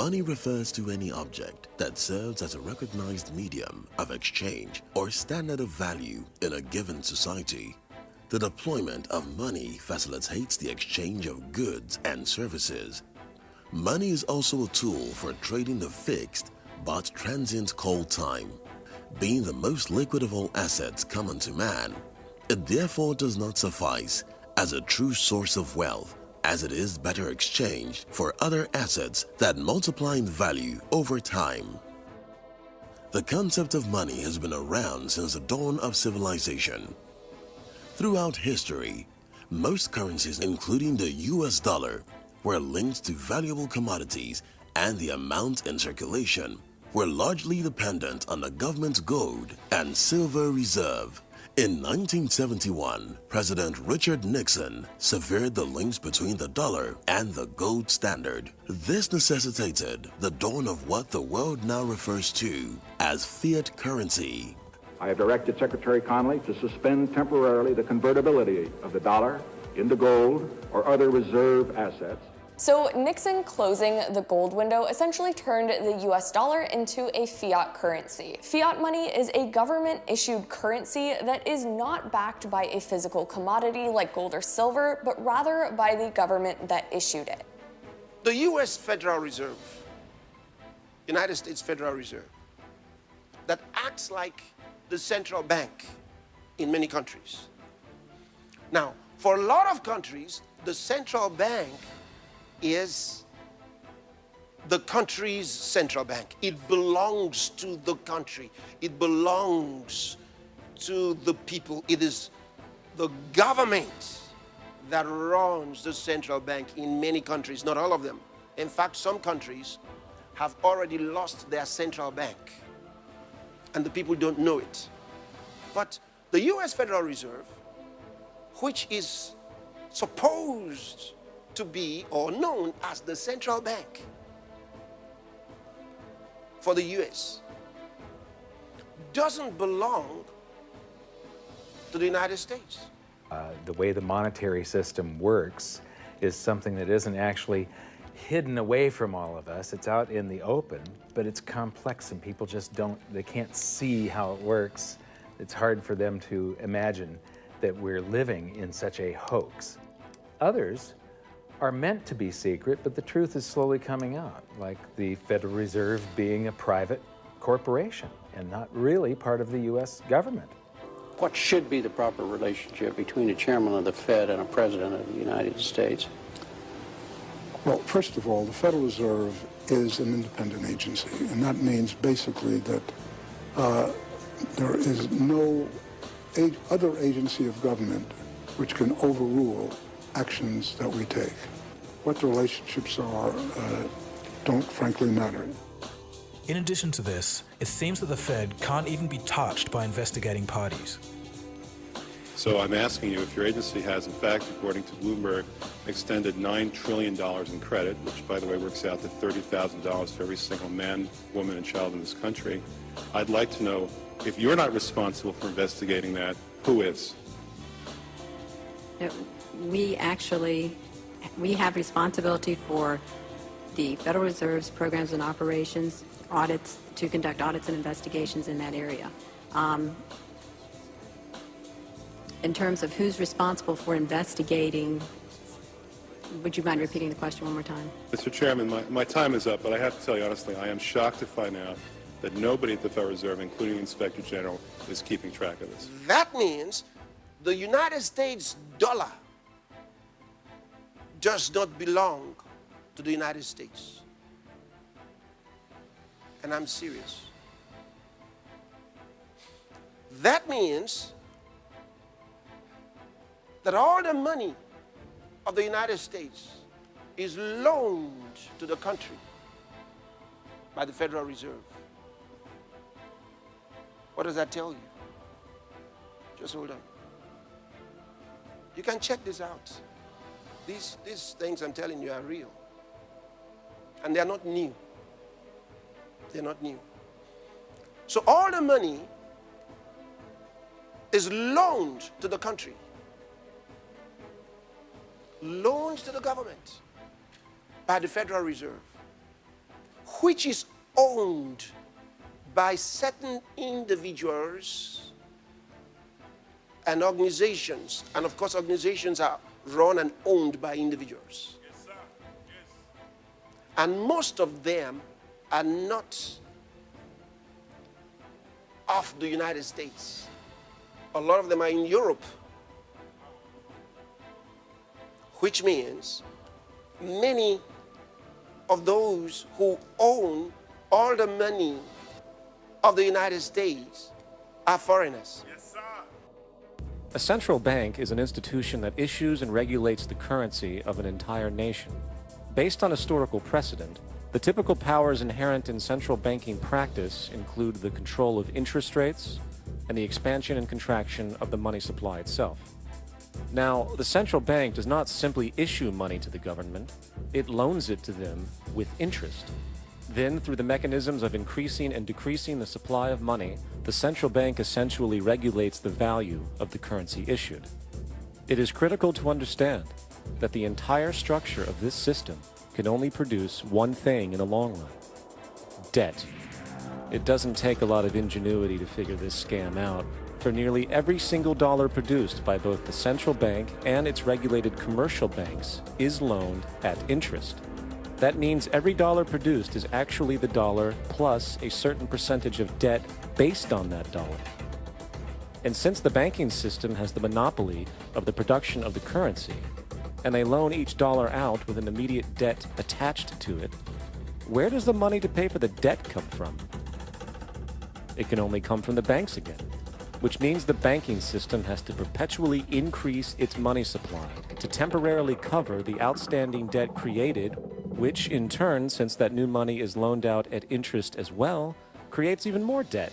Money refers to any object that serves as a recognized medium of exchange or standard of value in a given society. The deployment of money facilitates the exchange of goods and services. Money is also a tool for trading the fixed but transient cold time. Being the most liquid of all assets common to man, it therefore does not suffice as a true source of wealth, as it is better exchanged for other assets that multiply in value over time. The concept of money has been around since the dawn of civilization. Throughout history, most currencies, including the US dollar, were linked to valuable commodities, and the amount in circulation were largely dependent on the government's gold and silver reserve. In 1971, President Richard Nixon severed the links between the dollar and the gold standard. This necessitated the dawn of what the world now refers to as fiat currency. I have directed Secretary Connally to suspend temporarily the convertibility of the dollar into gold or other reserve assets. So Nixon closing the gold window essentially turned the US dollar into a fiat currency. Fiat money is a government-issued currency that is not backed by a physical commodity like gold or silver, but rather by the government that issued it. The US Federal Reserve, United States Federal Reserve, that acts like the central bank in many countries. Now, for a lot of countries, the central bank is the country's central bank. It belongs to the country. It belongs to the people. It is the government that runs the central bank in many countries, not all of them. In fact, some countries have already lost their central bank, and the people don't know it. But the US Federal Reserve, which is supposed to be or known as the central bank for the US, doesn't belong to the United States. The way the monetary system works is something that isn't actually hidden away from all of us. It's out in the open, but it's complex and people just they can't see how it works. It's hard for them to imagine that we're living in such a hoax. Others are meant to be secret, but the truth is slowly coming out, like the Federal Reserve being a private corporation and not really part of the U.S. government. What should be the proper relationship between a chairman of the Fed and a president of the United States? Well, first of all, the Federal Reserve is an independent agency, and that means basically that there is no other agency of government which can overrule actions that we take. What the relationships are don't frankly matter. In addition to this, it seems that the Fed can't even be touched by investigating parties. So I'm asking you if your agency has, in fact, according to Bloomberg, extended $9 trillion in credit, which, by the way, works out to $30,000 for every single man, woman, and child in this country. I'd like to know, if you're not responsible for investigating that, who is? We have responsibility for the Federal Reserve's programs and operations, audits, to conduct audits and investigations in that area. In terms of who's responsible for investigating, would you mind repeating the question one more time? Mr. Chairman, my time is up, but I have to tell you honestly, I am shocked to find out that nobody at the Federal Reserve, including the Inspector General, is keeping track of this. That means the United States dollar does not belong to the United States. And I'm serious. That means that all the money of the United States is loaned to the country by the Federal Reserve. What does that tell you? Just hold on. You can check this out. These things I'm telling you are real. And they're not new. They're not new. So all the money is loaned to the country. Loaned to the government by the Federal Reserve. which is owned by certain individuals and organizations. And of course, organizations are run and owned by individuals. Yes, sir. Yes. And most of them are not of the United States. A lot of them are in Europe, which means many of those who own all the money of the United States are foreigners. Yes, sir. A central bank is an institution that issues and regulates the currency of an entire nation. Based on historical precedent, the typical powers inherent in central banking practice include the control of interest rates and the expansion and contraction of the money supply itself. Now, the central bank does not simply issue money to the government, it loans it to them with interest. Then, through the mechanisms of increasing and decreasing the supply of money, the central bank essentially regulates the value of the currency issued. It is critical to understand that the entire structure of this system can only produce one thing in the long run: debt. It doesn't take a lot of ingenuity to figure this scam out, for nearly every single dollar produced by both the central bank and its regulated commercial banks is loaned at interest. That means every dollar produced is actually the dollar plus a certain percentage of debt based on that dollar. And since the banking system has the monopoly of the production of the currency, and they loan each dollar out with an immediate debt attached to it, where does the money to pay for the debt come from? It can only come from the banks again, which means the banking system has to perpetually increase its money supply to temporarily cover the outstanding debt created, which in turn, since that new money is loaned out at interest as well, creates even more debt.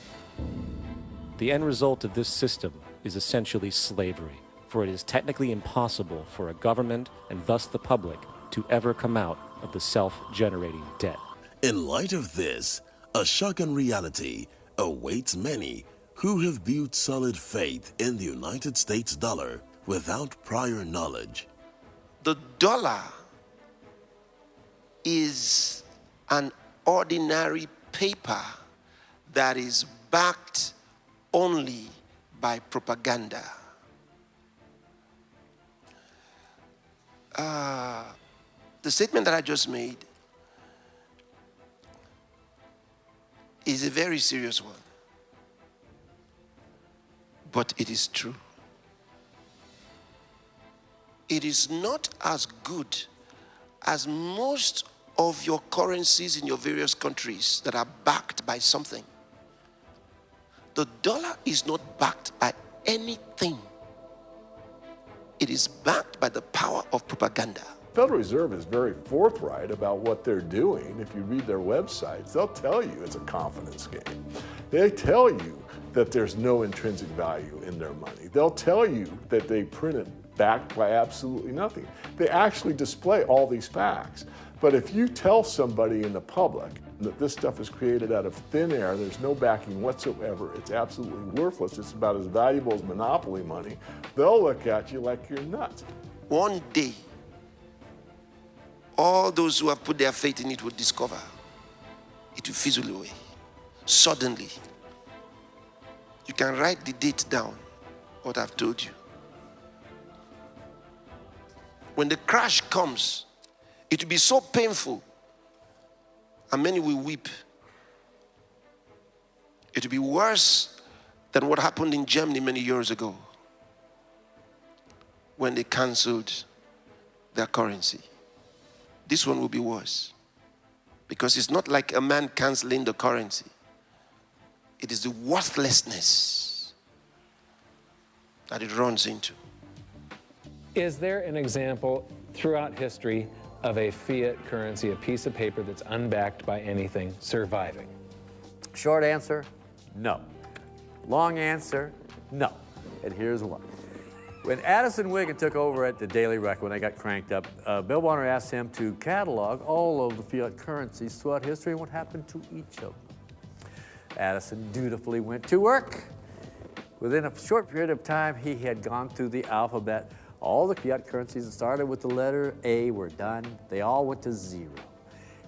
The end result of this system is essentially slavery, for it is technically impossible for a government, and thus the public, to ever come out of the self-generating debt. In light of this, a shocking reality awaits many who have built solid faith in the United States dollar without prior knowledge. The dollar is an ordinary paper that is backed only by propaganda. The statement that I just made is a very serious one, but it is true. It is not as good as most of your currencies in your various countries that are backed by something. The dollar is not backed by anything. It is backed by the power of propaganda. The Federal Reserve is very forthright about what they're doing. If you read their websites, they'll tell you it's a confidence game. They tell you that there's no intrinsic value in their money. They'll tell you that they print it backed by absolutely nothing. They actually display all these facts. But if you tell somebody in the public that this stuff is created out of thin air, there's no backing whatsoever, it's absolutely worthless, it's about as valuable as monopoly money, they'll look at you like you're nuts. One day, all those who have put their faith in it will discover it will fizzle away. Suddenly, you can write the date down, what I've told you. When the crash comes, it will be so painful, and many will weep. It will be worse than what happened in Germany many years ago when they canceled their currency. This one will be worse, because it's not like a man canceling the currency. It is the worthlessness that it runs into. Is there an example throughout history of a fiat currency, a piece of paper that's unbacked by anything, surviving? Short answer, no. Long answer, no. And here's why. When Addison Wiggin took over at the Daily Record, when they got cranked up, Bill Warner asked him to catalog all of the fiat currencies throughout history and what happened to each of them. Addison dutifully went to work. Within a short period of time, he had gone through the alphabet. All the fiat currencies that started with the letter A were done. They all went to zero.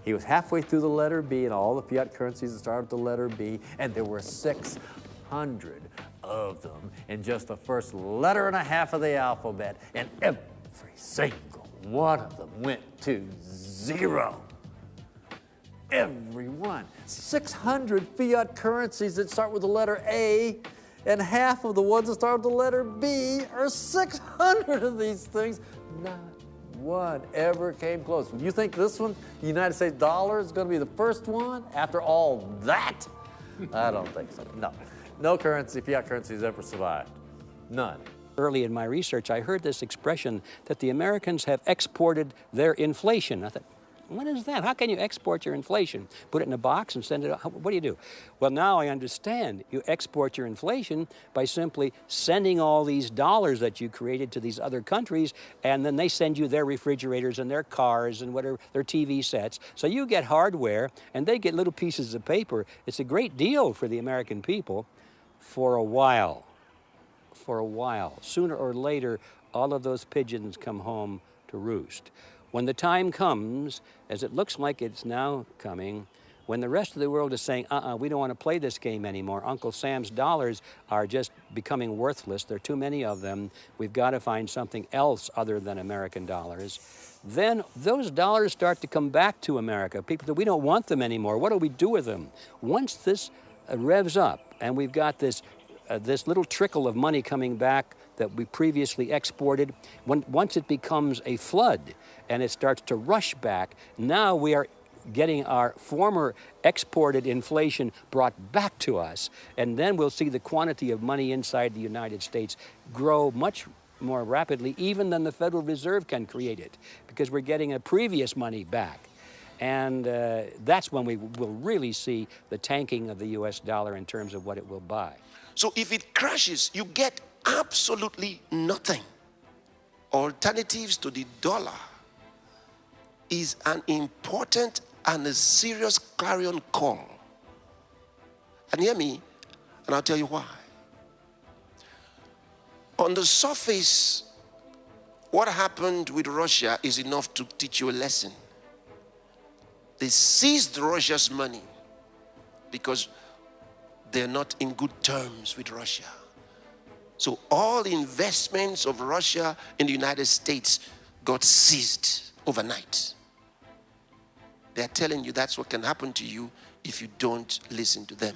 He was halfway through the letter B and all the fiat currencies that started with the letter B, and there were 600 of them in just the first letter and a half of the alphabet, and every single one of them went to zero. Every one. 600 fiat currencies that start with the letter A, and half of the ones that start with the letter B are 600 of these things. Not one ever came close. You think this one, the United States dollar, is going to be the first one after all that? I don't think so. No. No currency, fiat currency has ever survived. None. Early in my research, I heard this expression that the Americans have exported their inflation. I thought, what is that? How can you export your inflation? Put it in a box and send it out? What do you do? Well, now I understand. You export your inflation by simply sending all these dollars that you created to these other countries, and then they send you their refrigerators and their cars and whatever, their TV sets. So you get hardware, and they get little pieces of paper. It's a great deal for the American people for a while. For a while. Sooner or later, all of those pigeons come home to roost. When the time comes, as it looks like it's now coming, when the rest of the world is saying, we don't want to play this game anymore. Uncle Sam's dollars are just becoming worthless. There are too many of them. We've got to find something else other than American dollars. Then those dollars start to come back to America. People say, we don't want them anymore. What do we do with them? Once this revs up and we've got this little trickle of money coming back that we previously exported, once it becomes a flood and it starts to rush back, now we are getting our former exported inflation brought back to us, and then we'll see the quantity of money inside the United States grow much more rapidly even than the Federal Reserve can create it, because we're getting a previous money back. And that's when we will really see the tanking of the US dollar in terms of what it will buy. So if it crashes, you get absolutely nothing. Alternatives to the dollar is an important and a serious clarion call. And hear me, and I'll tell you why. On the surface, what happened with Russia is enough to teach you a lesson. They seized Russia's money because they're not in good terms with Russia. So all the investments of Russia in the United States got seized overnight. They're telling you that's what can happen to you if you don't listen to them.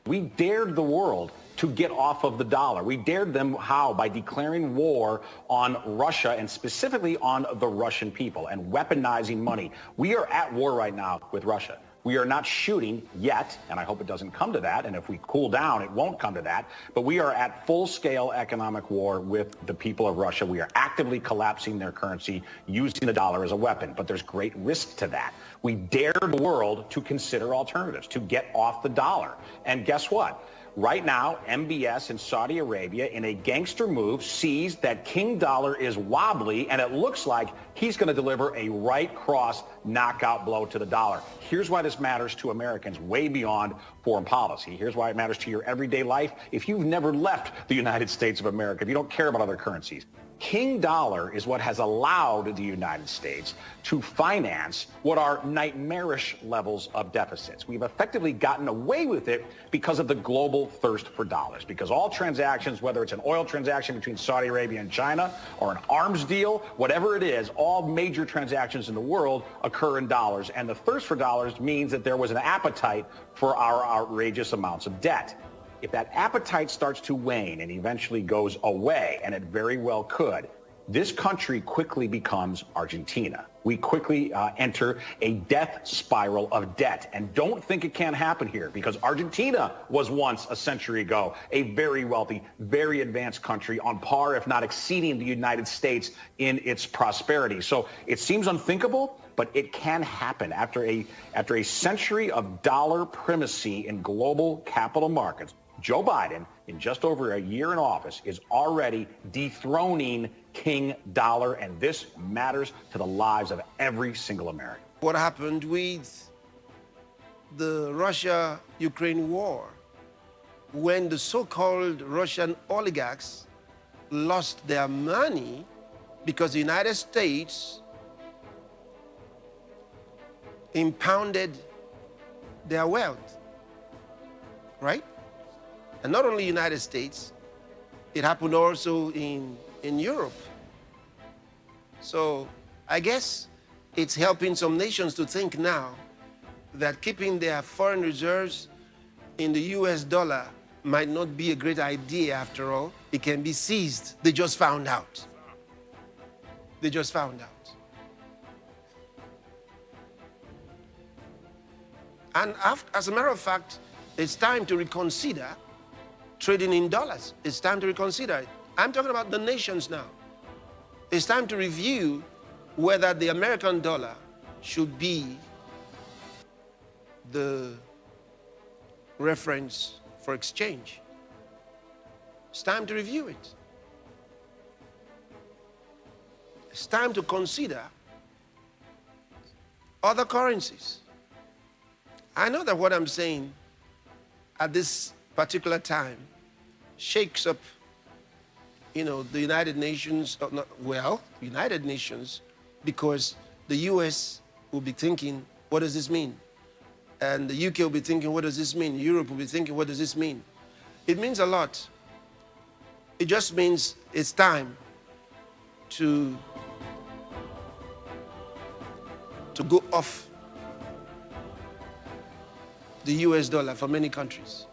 We dared the world to get off of the dollar. We dared them how? By declaring war on Russia and specifically on the Russian people and weaponizing money. We are at war right now with Russia. We are not shooting yet, and I hope it doesn't come to that, and if we cool down, it won't come to that, but we are at full-scale economic war with the people of Russia. We are actively collapsing their currency, using the dollar as a weapon, but there's great risk to that. We dare the world to consider alternatives, to get off the dollar. And guess what? Right now, MBS in Saudi Arabia, in a gangster move, sees that King Dollar is wobbly, and it looks like he's going to deliver a right-cross knockout blow to the dollar. Here's why this matters to Americans way beyond foreign policy. Here's why it matters to your everyday life. If you've never left the United States of America, if you don't care about other currencies, King Dollar is what has allowed the United States to finance what are nightmarish levels of deficits. We've effectively gotten away with it because of the global thirst for dollars, because all transactions, whether it's an oil transaction between Saudi Arabia and China or an arms deal, whatever it is, all major transactions in the world occur in dollars. And the thirst for dollars means that there was an appetite for our outrageous amounts of debt. If that appetite starts to wane and eventually goes away, and it very well could, this country quickly becomes Argentina. We quickly enter a death spiral of debt. And don't think it can't happen here, because Argentina was once, a century ago, a very wealthy, very advanced country, on par, if not exceeding, the United States in its prosperity. So it seems unthinkable, but it can happen. After a century of dollar primacy in global capital markets, Joe Biden, in just over a year in office, is already dethroning King Dollar, and this matters to the lives of every single American. What happened with the Russia-Ukraine war, when the so-called Russian oligarchs lost their money because the United States impounded their wealth, right? And not only United States, it happened also in Europe. So I guess it's helping some nations to think now that keeping their foreign reserves in the US dollar might not be a great idea after all. It can be seized. They just found out. They just found out. And as a matter of fact, it's time to reconsider trading in dollars. It's time to reconsider it. I'm talking about the nations now. It's time to review whether the American dollar should be the reference for exchange. It's time to review it. It's time to consider other currencies. I know that what I'm saying at this particular time shakes up, the United Nations, United Nations, because the US will be thinking, what does this mean? And the UK will be thinking, what does this mean? Europe will be thinking, what does this mean? It means a lot. It just means it's time to go off the US dollar for many countries.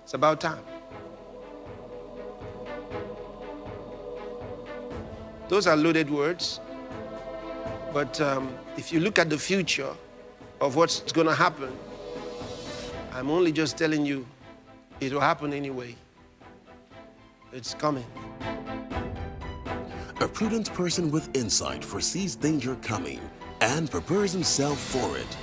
It's about time. Those are loaded words, but if you look at the future of what's going to happen, I'm only just telling you it will happen anyway. It's coming. A prudent person with insight foresees danger coming and prepares himself for it.